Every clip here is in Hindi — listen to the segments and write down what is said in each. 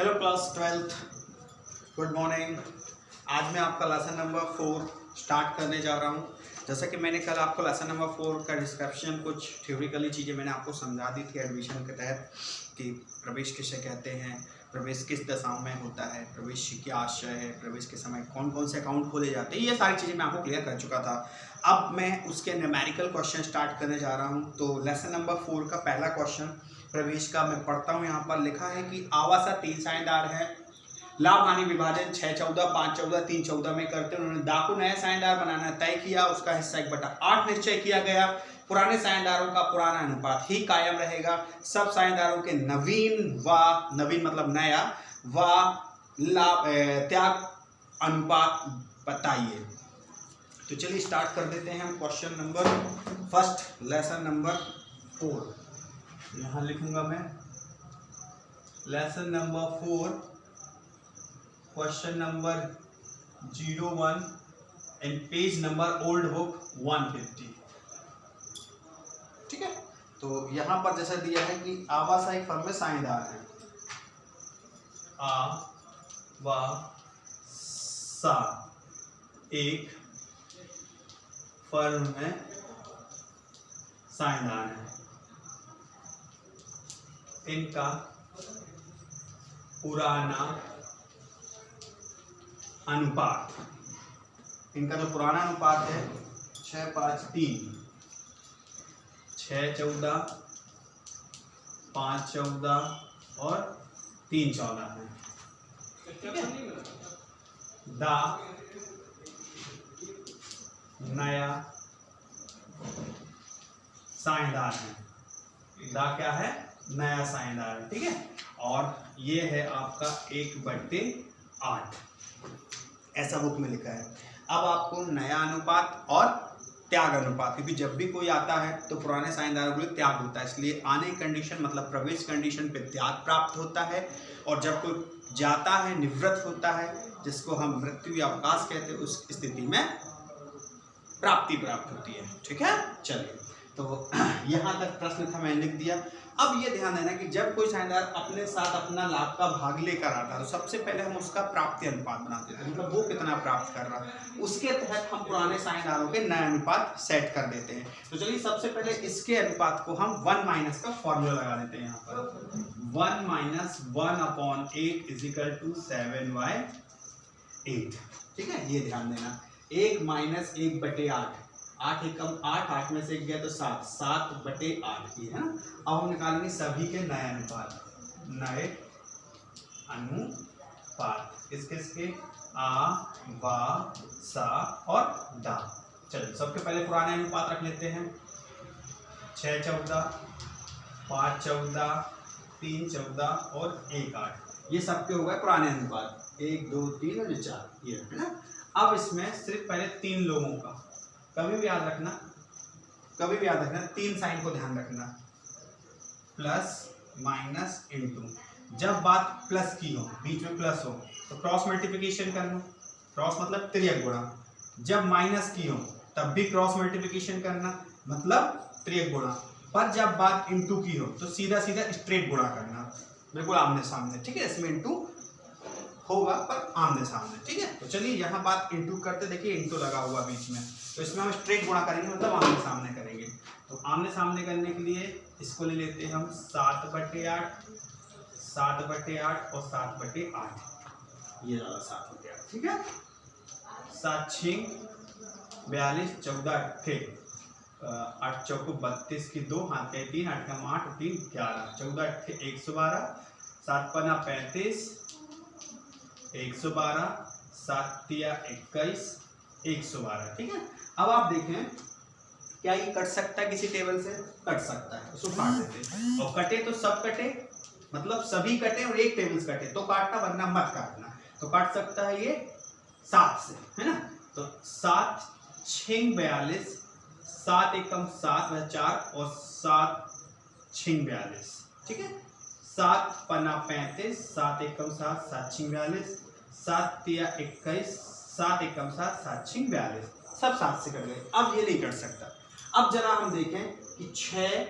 Hello class 12th, good morning. आज मैं आपका लेसन नंबर 4 स्टार्ट करने जा रहा हूँ। जैसा कि मैंने कल आपको लेसन नंबर 4 का डिस्क्रिप्शन कुछ थ्योरिकली चीज़ें मैंने आपको समझा दी थी एडमिशन के तहत कि प्रवेश किसे कहते हैं, प्रवेश किस दशाओं में होता है, प्रवेश की क्या आशय है, प्रवेश के समय कौन कौन से अकाउंट खोले जाते हैं, ये सारी चीज़ें मैं आपको क्लियर कर चुका था। अब मैं उसके न्यूमेरिकल क्वेश्चन स्टार्ट करने जा रहा हूँ। तो लेसन नंबर 4 का पहला क्वेश्चन प्रवेश का मैं पढ़ता हूँ। यहाँ पर लिखा है कि आवासा 3 साझेदार है, लाभ हानि विभाजन 6/14, 5/14, 3/14 में करते हैं। उन्होंने दा को नया साझेदार बनाना तय किया, उसका हिस्सा 1/8 निश्चय किया गया। पुराने साझेदारों का पुराना अनुपात ही कायम रहेगा। सब साझेदारों के नवीन मतलब नया व लाभ त्याग अनुपात बताइए। तो चलिए स्टार्ट कर देते हैं हम question number first, lesson number 4। यहाँ लिखूंगा मैं lesson number 4, question number 01 and page number old book 150। ठीक है, तो यहाँ पर जैसा दिया है कि आवासा एक फर्म में साझेदार है। आ वा सा एक फर्म में साझेदार है। इनका पुराना अनुपात, इनका जो पुराना अनुपात है 6:5:3, 6/14, 5/14 और 3/14 है। दा नया साझेदार है। दा क्या है? नया साझेदार है। ठीक है, और ये है आपका 1/8, ऐसा बुक में लिखा है। अब आपको नया अनुपात और त्याग अनुपात, क्योंकि जब भी कोई आता है तो पुराने साझेदारों के लिए त्याग होता है, इसलिए आने कंडीशन मतलब प्रवेश कंडीशन पे त्याग प्राप्त होता है, और जब कोई जाता है निवृत्त होता है, जिसको हम मृत्यु या अवकाश कहते हैं, उस स्थिति में प्राप्ति प्राप्त होती है। ठीक है, चलिए तो यहाँ तक प्रश्न था, मैंने लिख दिया। अब ये ध्यान देना कि जब कोई साझेदार अपने साथ अपना लाभ का भाग लेकर आता है तो सबसे पहले हम उसका प्राप्ति अनुपात बनाते हैं, मतलब वो कितना प्राप्त कर रहा है, उसके तहत हम पुराने साझेदारों के नए अनुपात सेट कर देते हैं। तो चलिए सबसे पहले इसके अनुपात को हम 1 का फॉर्मूला लगा देते हैं। यहाँ पर 1 - 1/8 = 7/8। ठीक है, ये ध्यान देना। 1 - 1/8, 8 एकम 8, 8 में से 1 गया तो 7, 7/8 की है ना। अब हम निकालेंगे सभी के नए अनुपात, नए अनुपात किसके? आ वा सा और दा। चलिए सबके पहले पुराने अनुपात रख लेते हैं। 6/14, 5/14, 3/14 और 1/8, ये सबके हो गए पुराने अनुपात। 1 2 3 और 4, ये है ना। अब इसमें सिर्फ पहले 3 लोगों का, कभी भी याद रखना 3 साइन को ध्यान रखना, प्लस माइनस इनटू। जब बात प्लस की हो, बीच में प्लस हो, तो क्रॉस मल्टीप्लिकेशन करना, क्रॉस मतलब त्रियक गुणा। जब माइनस की हो तब भी क्रॉस मल्टीप्लिकेशन करना, मतलब त्रियक गुणा। पर जब बात इनटू की हो तो सीधा सीधा स्ट्रेट गुणा करना, बिल्कुल आमने सामने। ठीक है, इसमें इनटू होगा पर आमने सामने। ठीक है, तो चलिए यहाँ बात इनटू करते, देखिए इनटू लगा हुआ बीच में, तो इसमें हम स्ट्रेट गुणा करेंगे, मतलब आमने सामने करेंगे। तो आमने सामने करने के लिए इसको ले लेते हैं हम 7/8, 7/8 और 7/8, ये वाला 7/8। ठीक है, 7×6 = 42, 14 × 8 = 8 × 32 की 2, हाथ के 3, 8 × 8 और 3 11, 14 × 112, 7 × 35, 112, 7 × 21, 112। ठीक है, अब आप देखें क्या ये कट सकता है? किसी टेबल से कट सकता है, उसको काट देते हैं। और कटे तो सब कटे, मतलब सभी कटे और एक टेबल से कटे तो काटना, वरना मत काटना। तो काट सकता है ये 7 से, है ना। तो 7×6 = 42, 7 एकम 7 व 4 और 7×6 = 42। ठीक है, 7 × 35, 7 एकम 7, 7×6 = 42, 7 × 21, 7 एकम 7, 7×6 = 42। सब 7 से कट गए। अब ये नहीं कट सकता। अब जरा हम देखें कि 6,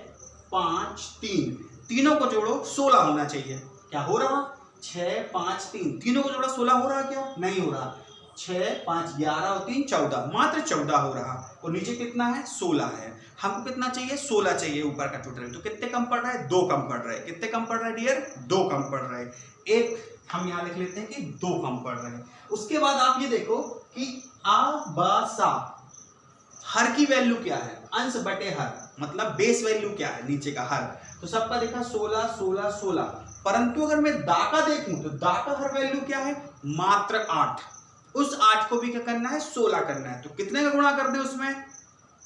5, 3, तीनों को जोड़ो 16 होना चाहिए। क्या हो रहा? 6 5 3, तीनों को जोड़ा 16 हो रहा क्या? नहीं हो रहा। 6 5 11 और 3 14, मात्र 14 हो रहा। और नीचे कितना है? 16 है। हमको कितना चाहिए? 16 चाहिए ऊपर का टोटल। तो कितने कम पड़ रहा है? 2 कम पड़ रहा है। कितने कम पड़ रहा है डियर? 2 कम पड़ रहा है। एक हम यहाँ लिख लेते हैं कि 2 कम पड़ रहे हैं। उसके बाद आप ये देखो कि आ बा सा, हर की वैल्यू क्या है? अंश बटे हर, मतलब बेस वैल्यू क्या है नीचे का हर। तो सबका देखा 16 16 16, परंतु अगर मैं दा का देखूं तो दा का हर वैल्यू क्या है? मात्र 8। उस 8 को भी क्या करना है? 16 करना है। तो कितने का गुणा कर दे उसमें?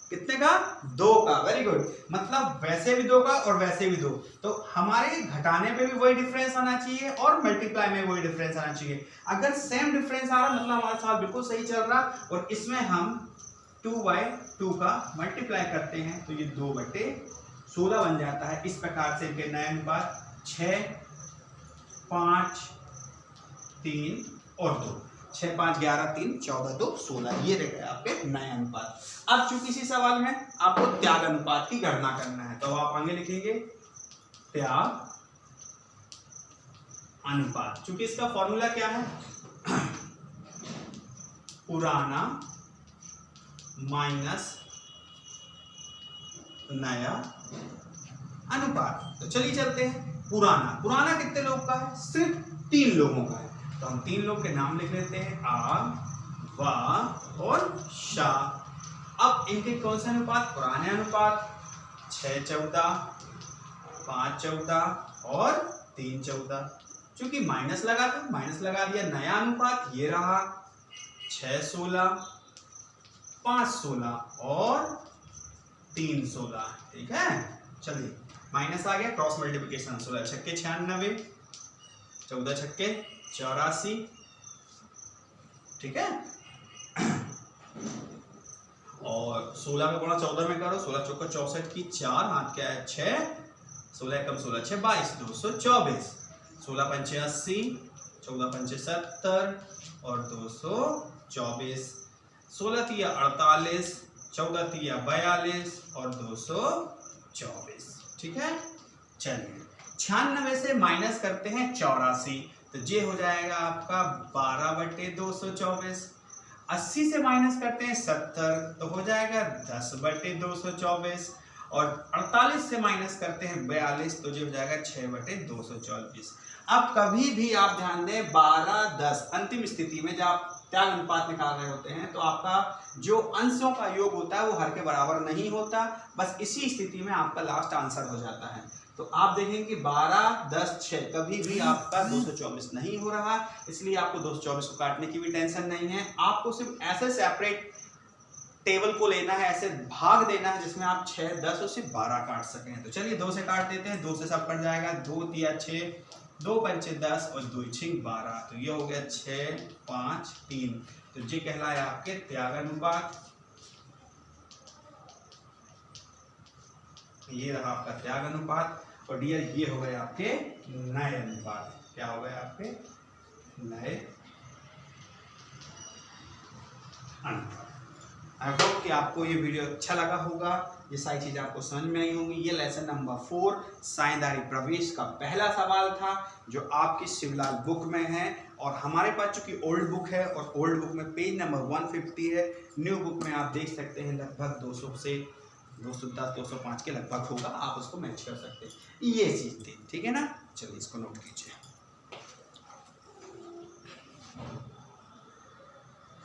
कितने का? 2 का। Very good. मतलब वैसे भी 2 का और वैसे भी 2। तो हमारे घटाने पे भी वही डिफरेंस आना चाहिए और मल्टीप्लाई में वही डिफरेंस आना चाहिए। अगर सेम डिफरेंस आ रहा मतलब हमारा सवाल बिल्कुल सही चल रहा। और इसमें हम 2/2 का मल्टीप्लाई करते हैं तो ये 2/16 बन जाता है। इस प्रकार से इनके नए अनुपात 6 5 3 और 2, 6 5 11 3 14 2 16, ये रह गए आपके नए अनुपात। अब चूंकि इसी सवाल में आपको त्याग अनुपात की गणना करना है तो आप आगे लिखेंगे त्याग अनुपात। चूंकि इसका फॉर्मूला क्या है? पुराना माइनस नया अनुपात। तो चलिए चलते हैं। पुराना, पुराना कितने लोग का है? सिर्फ 3 लोगों का है। तो हम 3 लोग के नाम लिख लेते हैं, आ वा और शा। अब इनके कौन से अनुपात? पुराने अनुपात 6 14 5 14 और 3 14। चूंकि माइनस लगा था, माइनस लगा दिया। नया अनुपात ये रहा 6 16 5 16 और 3 16। ठीक है, चलिए माइनस आ गया, क्रॉस मल्टीप्लिकेशन। 16 छक्के 96, 14 छक्के 84। ठीक है, और 16 का गुणा 14 में करो। 16 चौका 64 की 4, हाथ क्या है? 6, 16 कम 16 6 22, 224। 16 पंचे 80, 14 पंचे 70 और 224। 16 तिया 48, 14 तिया 42 और 224। ठीक है, चलिए 96 से माइनस करते हैं 84, तो ये हो जाएगा आपका 12/224। 80 से माइनस करते हैं 70, तो हो जाएगा 10/224। और 48 से माइनस करते हैं 42, तो ये हो जाएगा 6/224। अब कभी भी आप ध्यान दें 12 10 अंतिम स्थिति में जब आप त्याग अनुपात निकाल रहे होते हैं तो आपका जो अंशों का योग होता है वो हर के बराबर नहीं होता। बस इसी स्थिति में आपका लास्ट आंसर हो जाता है। तो आप देखेंगे कि 12 10 6 कभी भी आपका 224 नहीं हो रहा, इसलिए आपको 224 को काटने की भी टेंशन नहीं है। आपको सिर्फ ऐसे सेपरेट टेबल को लेना है, ऐसे भाग देना है जिसमें आप 6 10 और सिर्फ 12 काट सकें। तो चलिए 2 से काट देते हैं। 2 से सब कट जाएगा, 2 तिया 6, 2 पंचे 10 और 2 छिंग 12। तो ये हो गया 6 5 3। तो ये कहलाया आपके त्याग अनुपात। ये रहा आपका त्याग अनुपात। और डियर ये हो गए आपके नए अनुपात। क्या हो गए आपके नए अनुपात। आई होप कि आपको ये वीडियो अच्छा लगा होगा, ये सारी चीज़ें आपको समझ में आई होंगी। ये लेसन नंबर 4 साइंदारी प्रवेश का पहला सवाल था जो आपकी शिवलाल बुक में है। और हमारे पास चूंकि ओल्ड बुक है और ओल्ड बुक में पेज नंबर 150 है, न्यू बुक में आप देख सकते हैं लगभग 200 से 210 205 के लगभग होगा, आप उसको मैच कर सकते हैं। ये चीज़ थी, ठीक है ना। चलिए इसको नोट कीजिए।